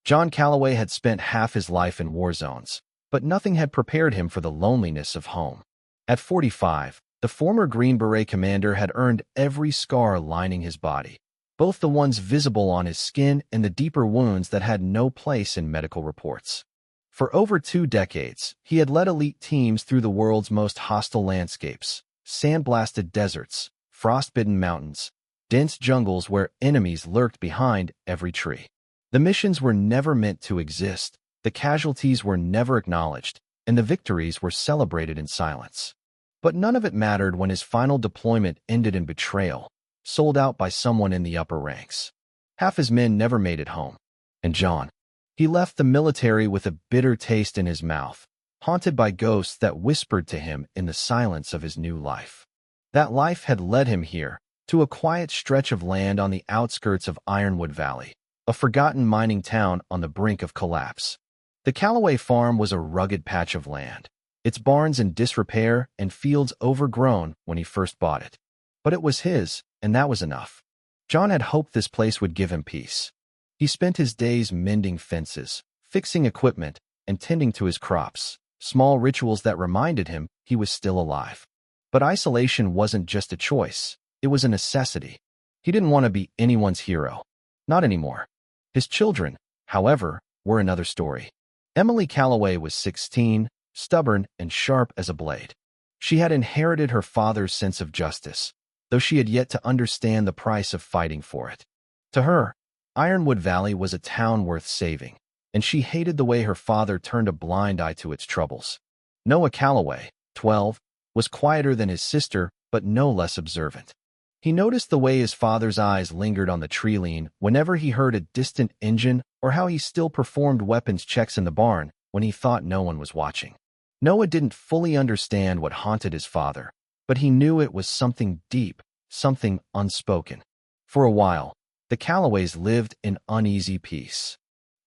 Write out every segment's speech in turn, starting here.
John Calloway had spent half his life in war zones, but nothing had prepared him for the loneliness of home. At 45, the former Green Beret commander had earned every scar lining his body, both the ones visible on his skin and the deeper wounds that had no place in medical reports. For over 2 decades, he had led elite teams through the world's most hostile landscapes, sandblasted deserts, frostbitten mountains, dense jungles where enemies lurked behind every tree. The missions were never meant to exist, the casualties were never acknowledged, and the victories were celebrated in silence. But none of it mattered when his final deployment ended in betrayal, sold out by someone in the upper ranks. Half his men never made it home. And John, he left the military with a bitter taste in his mouth, haunted by ghosts that whispered to him in the silence of his new life. That life had led him here, to a quiet stretch of land on the outskirts of Ironwood Valley, a forgotten mining town on the brink of collapse. The Calloway farm was a rugged patch of land, its barns in disrepair and fields overgrown when he first bought it. But it was his, and that was enough. John had hoped this place would give him peace. He spent his days mending fences, fixing equipment, and tending to his crops, small rituals that reminded him he was still alive. But isolation wasn't just a choice, it was a necessity. He didn't want to be anyone's hero. Not anymore. His children, however, were another story. Emily Calloway was 16, stubborn and sharp as a blade. She had inherited her father's sense of justice, though she had yet to understand the price of fighting for it. To her, Ironwood Valley was a town worth saving, and she hated the way her father turned a blind eye to its troubles. Noah Calloway, 12, was quieter than his sister, but no less observant. He noticed the way his father's eyes lingered on the tree line whenever he heard a distant engine, or how he still performed weapons checks in the barn when he thought no one was watching. Noah didn't fully understand what haunted his father, but he knew it was something deep, something unspoken. For a while, the Calloways lived in uneasy peace.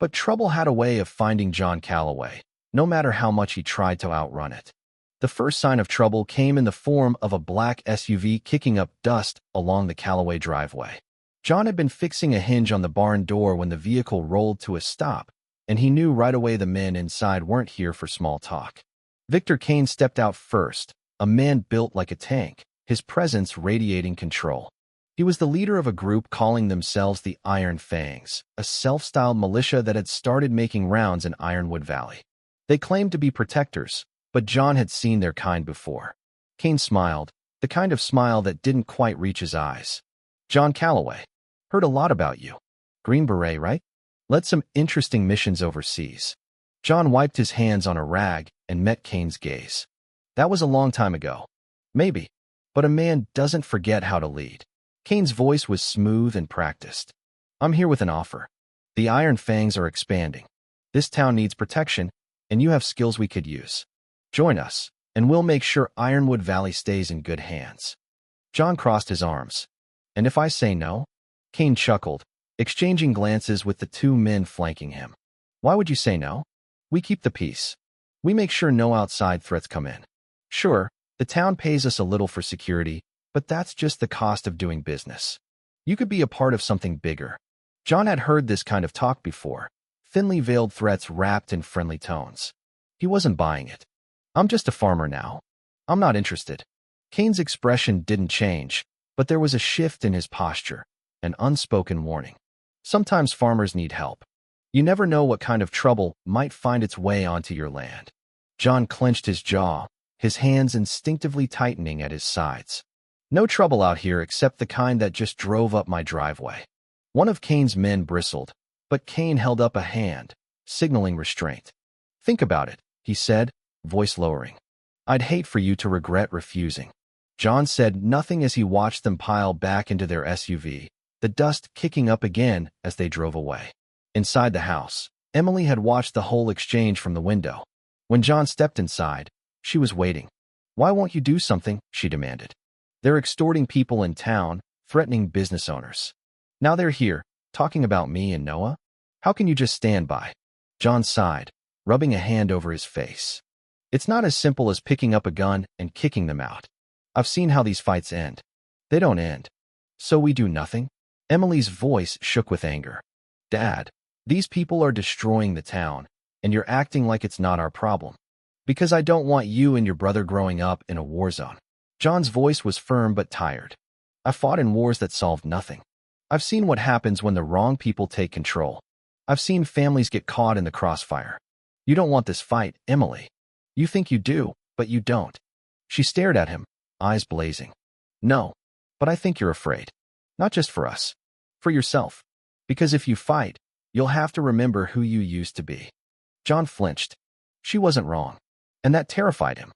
But trouble had a way of finding John Calloway, no matter how much he tried to outrun it. The first sign of trouble came in the form of a black SUV kicking up dust along the Calloway driveway. John had been fixing a hinge on the barn door when the vehicle rolled to a stop, and he knew right away the men inside weren't here for small talk. Victor Kane stepped out first, a man built like a tank, his presence radiating control. He was the leader of a group calling themselves the Iron Fangs, a self-styled militia that had started making rounds in Ironwood Valley. They claimed to be protectors, but John had seen their kind before. Kane smiled, the kind of smile that didn't quite reach his eyes. "John Calloway, heard a lot about you. Green Beret, right? Led some interesting missions overseas." John wiped his hands on a rag and met Kane's gaze. "That was a long time ago. Maybe. But a man doesn't forget how to lead." Kane's voice was smooth and practiced. "I'm here with an offer. The Iron Fangs are expanding. This town needs protection, and you have skills we could use. Join us, and we'll make sure Ironwood Valley stays in good hands." John crossed his arms. "And if I say no?" Kane chuckled, exchanging glances with the 2 men flanking him. "Why would you say no? We keep the peace. We make sure no outside threats come in. Sure, the town pays us a little for security, but that's just the cost of doing business. You could be a part of something bigger." John had heard this kind of talk before, thinly veiled threats wrapped in friendly tones. He wasn't buying it. "I'm just a farmer now. I'm not interested." Kane's expression didn't change, but there was a shift in his posture, an unspoken warning. Sometimes farmers need help. You never know what kind of trouble might find its way onto your land. John clenched his jaw, his hands instinctively tightening at his sides. "No trouble out here except the kind that just drove up my driveway." One of Kane's men bristled, but Kane held up a hand, signaling restraint. "Think about it," he said, voice lowering. "I'd hate for you to regret refusing." John said nothing as he watched them pile back into their SUV, the dust kicking up again as they drove away. Inside the house, Emily had watched the whole exchange from the window. When John stepped inside, she was waiting. "Why won't you do something?" she demanded. "They're extorting people in town, threatening business owners. Now they're here, talking about me and Noah? How can you just stand by?" John sighed, rubbing a hand over his face. "It's not as simple as picking up a gun and kicking them out. I've seen how these fights end. They don't end. So we do nothing?" Emily's voice shook with anger. "Dad, These people are destroying the town, and you're acting like it's not our problem. Because I don't want you and your brother growing up in a war zone. John's voice was firm but tired. I fought in wars that solved nothing. I've seen what happens when the wrong people take control. I've seen families get caught in the crossfire. You don't want this fight, Emily. You think you do, but you don't. She stared at him, eyes blazing. No, but I think you're afraid. Not just for us. For yourself. Because if you fight, you'll have to remember who you used to be. John flinched. She wasn't wrong. And that terrified him.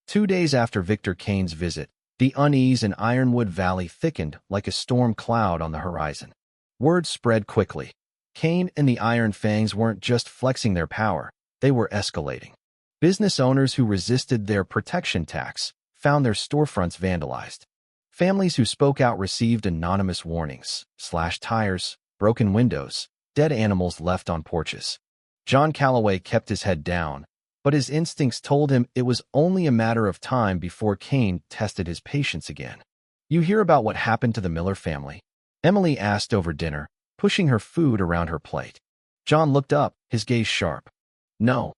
2 days after Victor Kane's visit, the unease in Ironwood Valley thickened like a storm cloud on the horizon. Word spread quickly. Kane and the Iron Fangs weren't just flexing their power, they were escalating. Business owners who resisted their protection tax found their storefronts vandalized. Families who spoke out received anonymous warnings, slashed tires, broken windows, dead animals left on porches. John Calloway kept his head down, but his instincts told him it was only a matter of time before Kane tested his patience again. You hear about what happened to the Miller family? Emily asked over dinner, pushing her food around her plate. John looked up, his gaze sharp. No.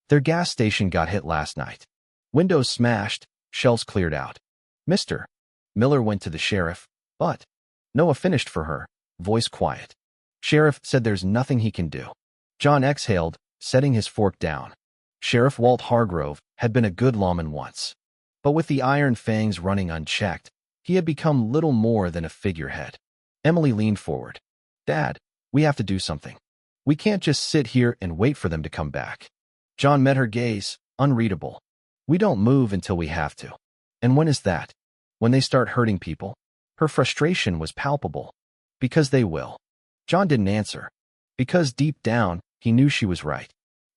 Their gas station got hit last night. Windows smashed, shelves cleared out. Mr. Miller went to the sheriff, but Noah finished for her, voice quiet. Sheriff said there's nothing he can do. John exhaled, setting his fork down. Sheriff Walt Hargrove had been a good lawman once. But with the Iron Fangs running unchecked, he had become little more than a figurehead. Emily leaned forward. Dad, we have to do something. We can't just sit here and wait for them to come back. John met her gaze, unreadable. We don't move until we have to. And when is that? When they start hurting people? Her frustration was palpable. Because they will. John didn't answer. Because deep down, he knew she was right.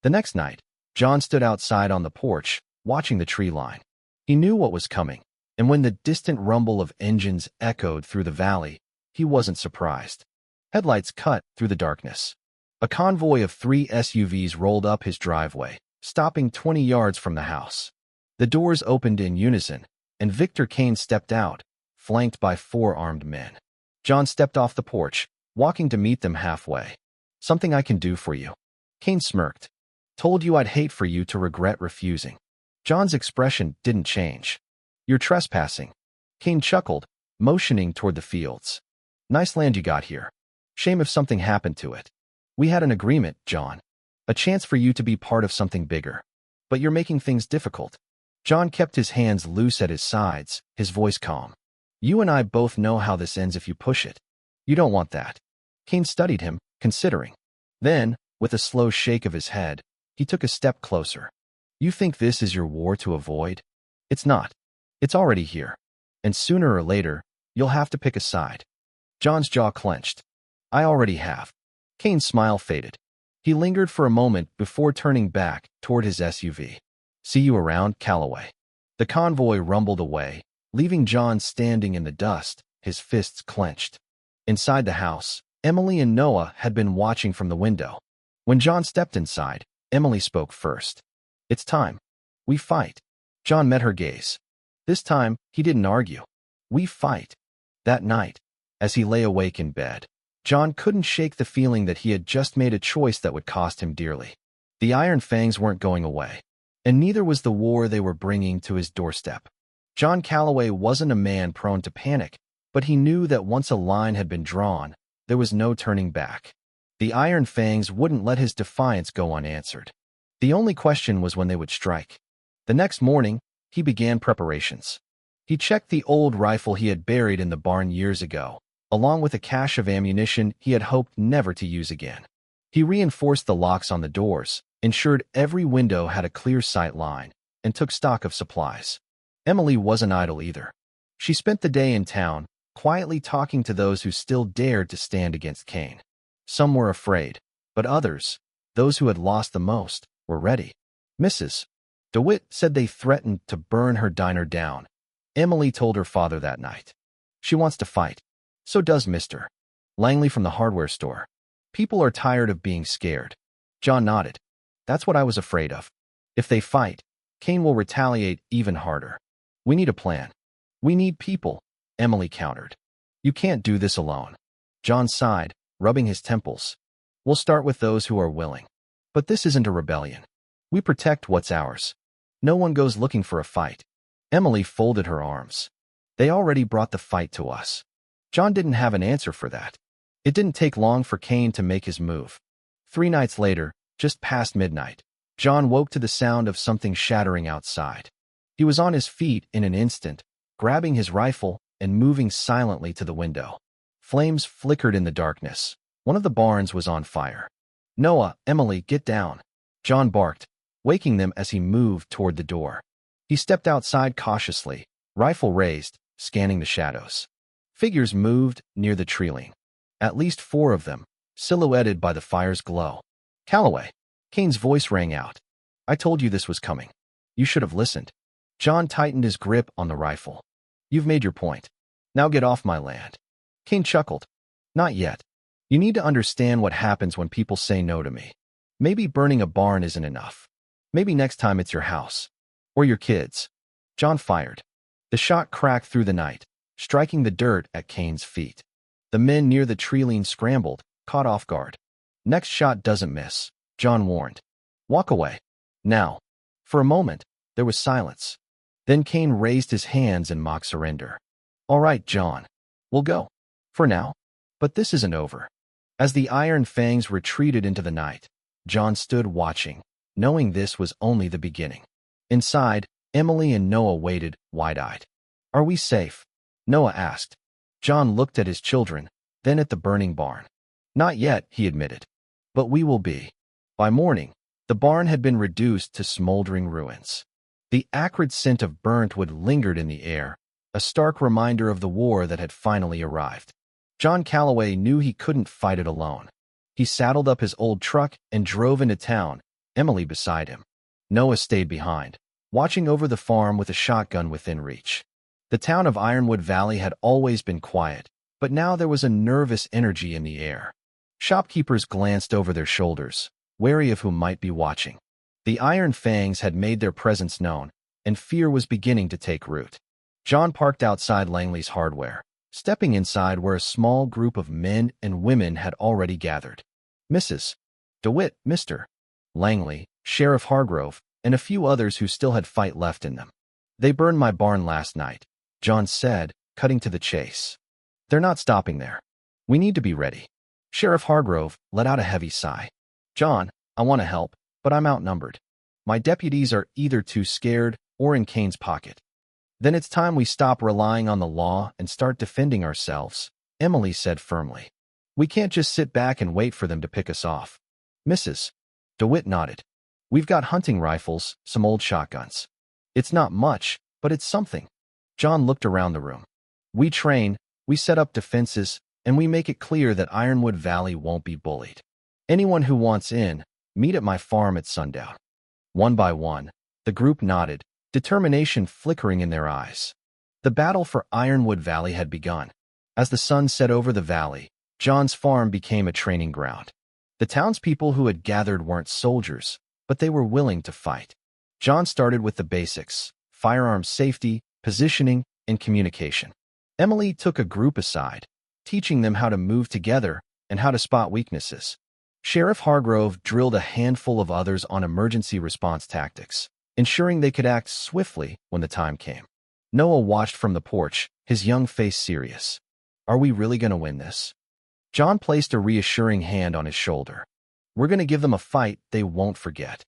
The next night, John stood outside on the porch, watching the tree line. He knew what was coming, and when the distant rumble of engines echoed through the valley, he wasn't surprised. Headlights cut through the darkness. A convoy of 3 SUVs rolled up his driveway, stopping 20 yards from the house. The doors opened in unison, and Victor Kane stepped out, flanked by 4 armed men. John stepped off the porch, walking to meet them halfway. Something I can do for you. Kane smirked. Told you I'd hate for you to regret refusing. John's expression didn't change. You're trespassing. Kane chuckled, motioning toward the fields. Nice land you got here. Shame if something happened to it. We had an agreement, John. A chance for you to be part of something bigger. But you're making things difficult. John kept his hands loose at his sides, his voice calm. You and I both know how this ends if you push it. You don't want that. Kane studied him, considering. Then, with a slow shake of his head, he took a step closer. You think this is your war to avoid? It's not. It's already here. And sooner or later, you'll have to pick a side. John's jaw clenched. I already have. Kane's smile faded. He lingered for a moment before turning back toward his SUV. See you around, Calloway. The convoy rumbled away, leaving John standing in the dust, his fists clenched. Inside the house, Emily and Noah had been watching from the window. When John stepped inside, Emily spoke first. It's time. We fight. John met her gaze. This time, he didn't argue. We fight. That night, as he lay awake in bed, John couldn't shake the feeling that he had just made a choice that would cost him dearly. The Iron Fangs weren't going away, and neither was the war they were bringing to his doorstep. John Calloway wasn't a man prone to panic, but he knew that once a line had been drawn, there was no turning back. The Iron Fangs wouldn't let his defiance go unanswered. The only question was when they would strike. The next morning, he began preparations. He checked the old rifle he had buried in the barn years ago, along with a cache of ammunition he had hoped never to use again. He reinforced the locks on the doors, ensured every window had a clear sight line, and took stock of supplies. Emily wasn't idle either. She spent the day in town, quietly talking to those who still dared to stand against Kane. Some were afraid, but others, those who had lost the most, were ready. Mrs. DeWitt said they threatened to burn her diner down. Emily told her father that night. She wants to fight. So does Mr. Langley from the hardware store. People are tired of being scared. John nodded. That's what I was afraid of. If they fight, Kane will retaliate even harder. We need a plan. We need people, Emily countered. You can't do this alone. John sighed, rubbing his temples. We'll start with those who are willing. But this isn't a rebellion. We protect what's ours. No one goes looking for a fight. Emily folded her arms. They already brought the fight to us. John didn't have an answer for that. It didn't take long for Kane to make his move. 3 nights later, just past midnight, John woke to the sound of something shattering outside. He was on his feet in an instant, grabbing his rifle and moving silently to the window. Flames flickered in the darkness. One of the barns was on fire. "Noah, Emily, get down," John barked, waking them as he moved toward the door. He stepped outside cautiously, rifle raised, scanning the shadows. Figures moved near the treeling. At least 4 of them, silhouetted by the fire's glow. "Calloway," Kane's voice rang out. "I told you this was coming. You should have listened." John tightened his grip on the rifle. "You've made your point. Now get off my land." Kane chuckled. "Not yet. You need to understand what happens when people say no to me. Maybe burning a barn isn't enough. Maybe next time it's your house. Or your kids." John fired. The shot cracked through the night, striking the dirt at Kane's feet. The men near the treeline scrambled, caught off guard. "Next shot doesn't miss," John warned. "Walk away. Now." For a moment, there was silence. Then Kane raised his hands in mock surrender. "All right, John. We'll go. For now. But this isn't over." As the Iron Fangs retreated into the night, John stood watching, knowing this was only the beginning. Inside, Emily and Noah waited, wide-eyed. "Are we safe?" Noah asked. John looked at his children, then at the burning barn. "Not yet," he admitted. "But we will be." By morning, the barn had been reduced to smoldering ruins. The acrid scent of burnt wood lingered in the air, a stark reminder of the war that had finally arrived. John Calloway knew he couldn't fight it alone. He saddled up his old truck and drove into town, Emily beside him. Noah stayed behind, watching over the farm with a shotgun within reach. The town of Ironwood Valley had always been quiet, but now there was a nervous energy in the air. Shopkeepers glanced over their shoulders, wary of who might be watching. The Iron Fangs had made their presence known, and fear was beginning to take root. John parked outside Langley's Hardware. Stepping inside where a small group of men and women had already gathered. Mrs. DeWitt, Mr. Langley, Sheriff Hargrove, and a few others who still had fight left in them. "They burned my barn last night," John said, cutting to the chase. "They're not stopping there. We need to be ready." Sheriff Hargrove let out a heavy sigh. "John, I want to help, but I'm outnumbered. My deputies are either too scared or in Kane's pocket." "Then it's time we stop relying on the law and start defending ourselves," Emily said firmly. "We can't just sit back and wait for them to pick us off." Mrs. DeWitt nodded. "We've got hunting rifles, some old shotguns. It's not much, but it's something." John looked around the room. "We train, we set up defenses, and we make it clear that Ironwood Valley won't be bullied. Anyone who wants in, meet at my farm at sundown." One by one, the group nodded, determination flickering in their eyes. The battle for Ironwood Valley had begun. As the sun set over the valley, John's farm became a training ground. The townspeople who had gathered weren't soldiers, but they were willing to fight. John started with the basics: firearm safety, positioning, and communication. Emily took a group aside, teaching them how to move together and how to spot weaknesses. Sheriff Hargrove drilled a handful of others on emergency response tactics, ensuring they could act swiftly when the time came. Noah watched from the porch, his young face serious. "Are we really going to win this?" John placed a reassuring hand on his shoulder. "We're going to give them a fight they won't forget."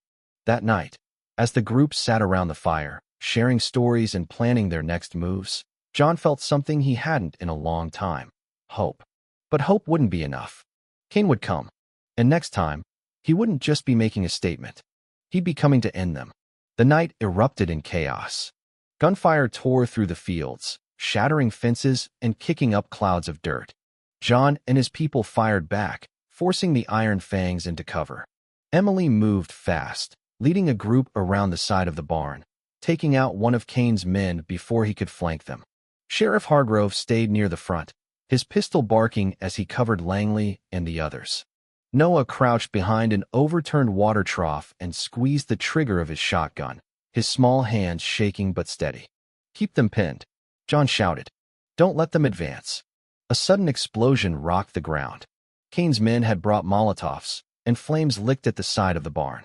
That night, as the group sat around the fire, sharing stories and planning their next moves, John felt something he hadn't in a long time: hope. But hope wouldn't be enough. Kane would come. And next time, he wouldn't just be making a statement. He'd be coming to end them. The night erupted in chaos. Gunfire tore through the fields, shattering fences and kicking up clouds of dirt. John and his people fired back, forcing the Iron Fangs into cover. Emily moved fast, leading a group around the side of the barn, taking out one of Kane's men before he could flank them. Sheriff Hargrove stayed near the front, his pistol barking as he covered Langley and the others. Noah crouched behind an overturned water trough and squeezed the trigger of his shotgun, his small hands shaking but steady. "Keep them pinned," John shouted. "Don't let them advance." A sudden explosion rocked the ground. Kane's men had brought Molotovs, and flames licked at the side of the barn.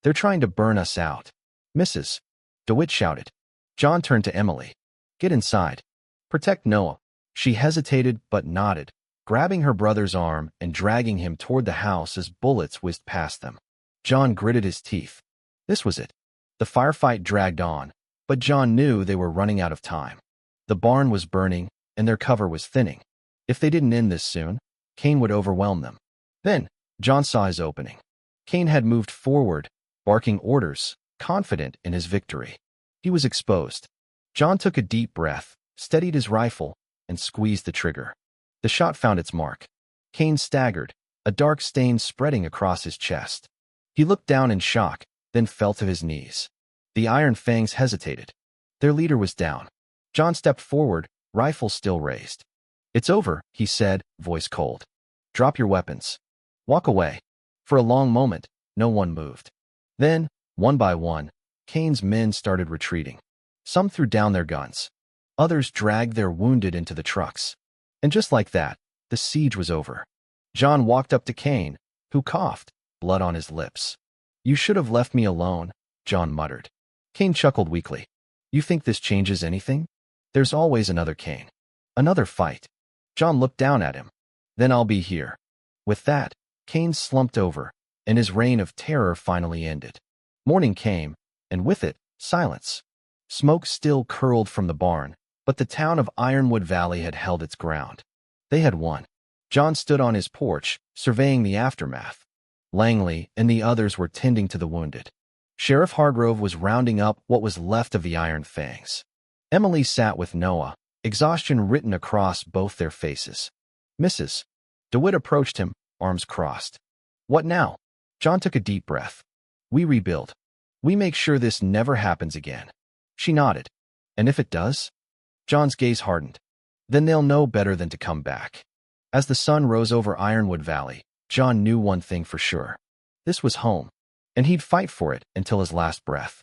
"They're trying to burn us out." "Mrs. DeWitt shouted. John turned to Emily. "Get inside. Protect Noah." She hesitated but nodded, grabbing her brother's arm and dragging him toward the house as bullets whizzed past them. John gritted his teeth. This was it. The firefight dragged on, but John knew they were running out of time. The barn was burning, and their cover was thinning. If they didn't end this soon, Kane would overwhelm them. Then, John saw his opening. Kane had moved forward, barking orders, confident in his victory. He was exposed. John took a deep breath, steadied his rifle, and squeezed the trigger. The shot found its mark. Kane staggered, a dark stain spreading across his chest. He looked down in shock, then fell to his knees. The Iron Fangs hesitated. Their leader was down. John stepped forward, rifle still raised. "It's over," he said, voice cold. "Drop your weapons. Walk away." For a long moment, no one moved. Then, one by one, Kane's men started retreating. Some threw down their guns. Others dragged their wounded into the trucks. And just like that, the siege was over. John walked up to Kane, who coughed, blood on his lips. "You should have left me alone," John muttered. Kane chuckled weakly. "You think this changes anything? There's always another Kane. Another fight." John looked down at him. "Then I'll be here." With that, Kane slumped over, and his reign of terror finally ended. Morning came, and with it, silence. Smoke still curled from the barn, but the town of Ironwood Valley had held its ground. They had won. John stood on his porch, surveying the aftermath. Langley and the others were tending to the wounded. Sheriff Hargrove was rounding up what was left of the Iron Fangs. Emily sat with Noah, exhaustion written across both their faces. Mrs. DeWitt approached him, arms crossed. "What now?" John took a deep breath. "We rebuild. We make sure this never happens again." She nodded. "And if it does?" John's gaze hardened. "Then they'll know better than to come back." As the sun rose over Ironwood Valley, John knew one thing for sure. This was home, and he'd fight for it until his last breath.